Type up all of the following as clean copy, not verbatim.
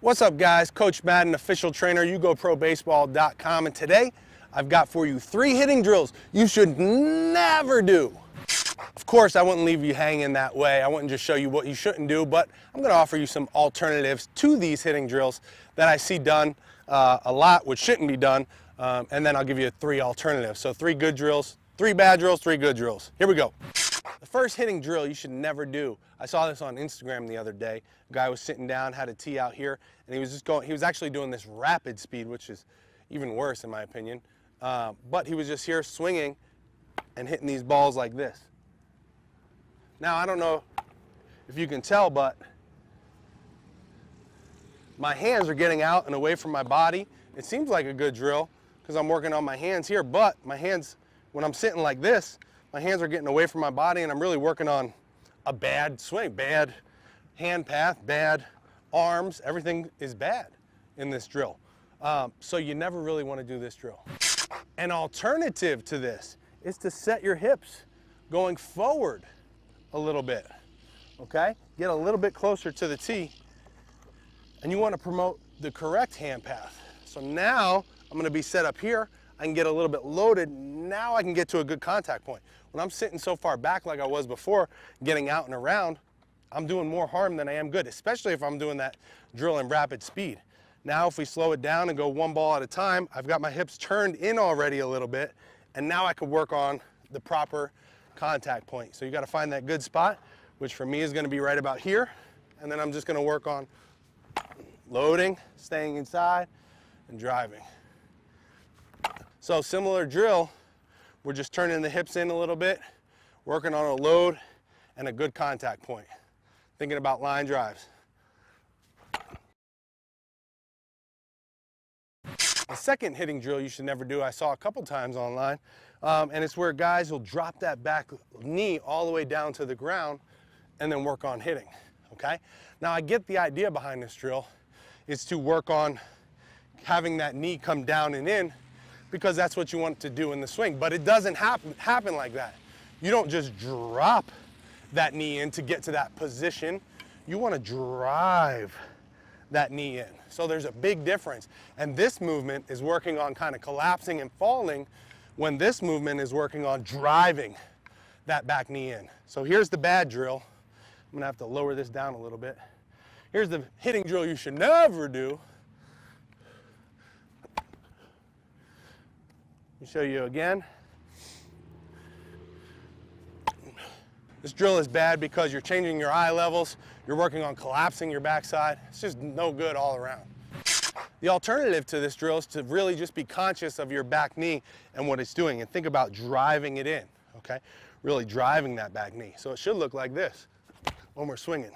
What's up, guys? Coach Madden, official trainer, YouGoProBaseball.com, and today I've got for you 3 hitting drills you should never do. Of course, I wouldn't leave you hanging that way. I wouldn't just show you what you shouldn't do, but I'm going to offer you some alternatives to these hitting drills that I see done a lot, which shouldn't be done, and then I'll give you 3 alternatives. So 3 good drills, 3 bad drills, 3 good drills. Here we go. The first hitting drill you should never do. I saw this on Instagram the other day. A guy was sitting down, had a tee out here, and he was actually doing this rapid speed, which is even worse in my opinion. But he was just here swinging and hitting these balls like this. Now, I don't know if you can tell, but my hands are getting out and away from my body. It seems like a good drill because I'm working on my hands here, but my hands, when I'm sitting like this, my hands are getting away from my body and I'm really working on a bad swing, bad hand path, bad arms. Everything is bad in this drill. So you never really want to do this drill. An alternative to this is to set your hips going forward a little bit, okay? Get a little bit closer to the tee, and you want to promote the correct hand path. So now I'm going to be set up here. I can get a little bit loaded. Now I can get to a good contact point. When I'm sitting so far back like I was before, getting out and around, I'm doing more harm than I am good, especially if I'm doing that drill in rapid speed. Now if we slow it down and go one ball at a time, I've got my hips turned in already a little bit, and now I could work on the proper contact point. So you got to find that good spot, which for me is going to be right about here, and then I'm just going to work on loading, staying inside, and driving. So similar drill, we're just turning the hips in a little bit, working on a load and a good contact point. Thinking about line drives. The second hitting drill you should never do, I saw a couple times online, and it's where guys will drop that back knee all the way down to the ground and then work on hitting, okay? Now I get the idea behind this drill is to work on having that knee come down and in, because that's what you want to do in the swing, but it doesn't happen like that. You don't just drop that knee in to get to that position. You want to drive that knee in. So there's a big difference. And this movement is working on kind of collapsing and falling, when this movement is working on driving that back knee in. So here's the bad drill. I'm gonna have to lower this down a little bit. Here's the hitting drill you should never do. Let me show you again. This drill is bad because you're changing your eye levels, you're working on collapsing your backside. It's just no good all around. The alternative to this drill is to really just be conscious of your back knee and what it's doing, and think about driving it in, okay? Really driving that back knee. So it should look like this when we're swinging.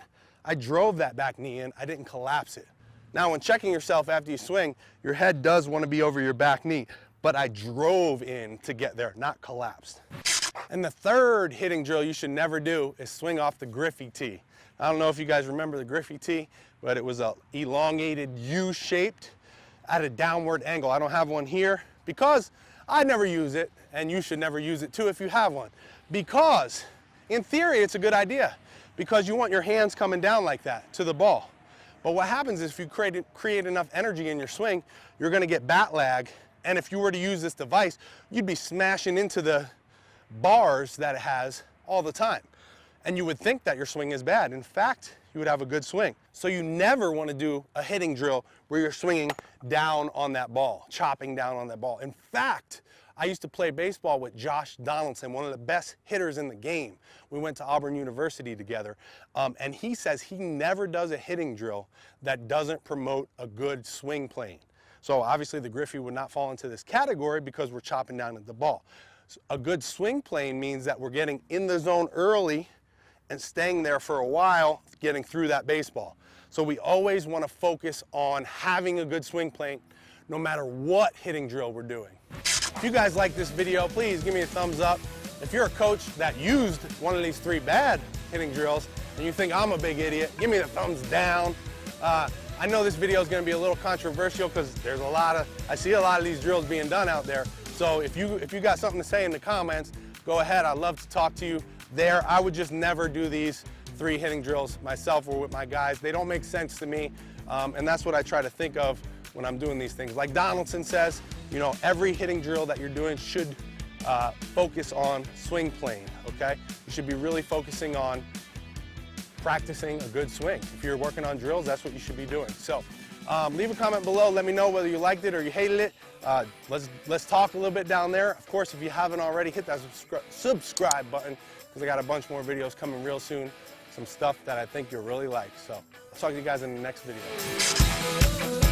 I drove that back knee in, I didn't collapse it. Now when checking yourself after you swing, your head does want to be over your back knee, but I drove in to get there, not collapsed. And the third hitting drill you should never do is swing off the Griffey tee. I don't know if you guys remember the Griffey tee, but it was a elongated U-shaped at a downward angle. I don't have one here because I never use it, and you should never use it too if you have one. Because in theory, it's a good idea, because you want your hands coming down like that to the ball. But what happens is if you create enough energy in your swing, you're gonna get bat lag. And if you were to use this device, you'd be smashing into the bars that it has all the time. And you would think that your swing is bad. In fact, you would have a good swing. So you never want to do a hitting drill where you're swinging down on that ball, chopping down on that ball. In fact, I used to play baseball with Josh Donaldson, one of the best hitters in the game. We went to Auburn University together, and he says he never does a hitting drill that doesn't promote a good swing plane. So obviously the Griffey would not fall into this category because we're chopping down at the ball. So a good swing plane means that we're getting in the zone early and staying there for a while, getting through that baseball. So we always want to focus on having a good swing plane no matter what hitting drill we're doing. If you guys like this video, please give me a thumbs up. If you're a coach that used one of these 3 bad hitting drills and you think I'm a big idiot, give me the thumbs down. I know this video is going to be a little controversial because there's I see a lot of these drills being done out there. So if you got something to say in the comments, go ahead. I'd love to talk to you there. I would just never do these 3 hitting drills myself or with my guys. They don't make sense to me. And that's what I try to think of when I'm doing these things. Like Donaldson says, you know, every hitting drill that you're doing should focus on swing plane, okay? You should be really focusing on practicing a good swing. If you're working on drills, that's what you should be doing. So leave a comment below. Let me know whether you liked it or you hated it. Let's talk a little bit down there. Of course, if you haven't already, hit that subscribe button, because I got a bunch more videos coming real soon. Some stuff that I think you'll really like. So I'll talk to you guys in the next video.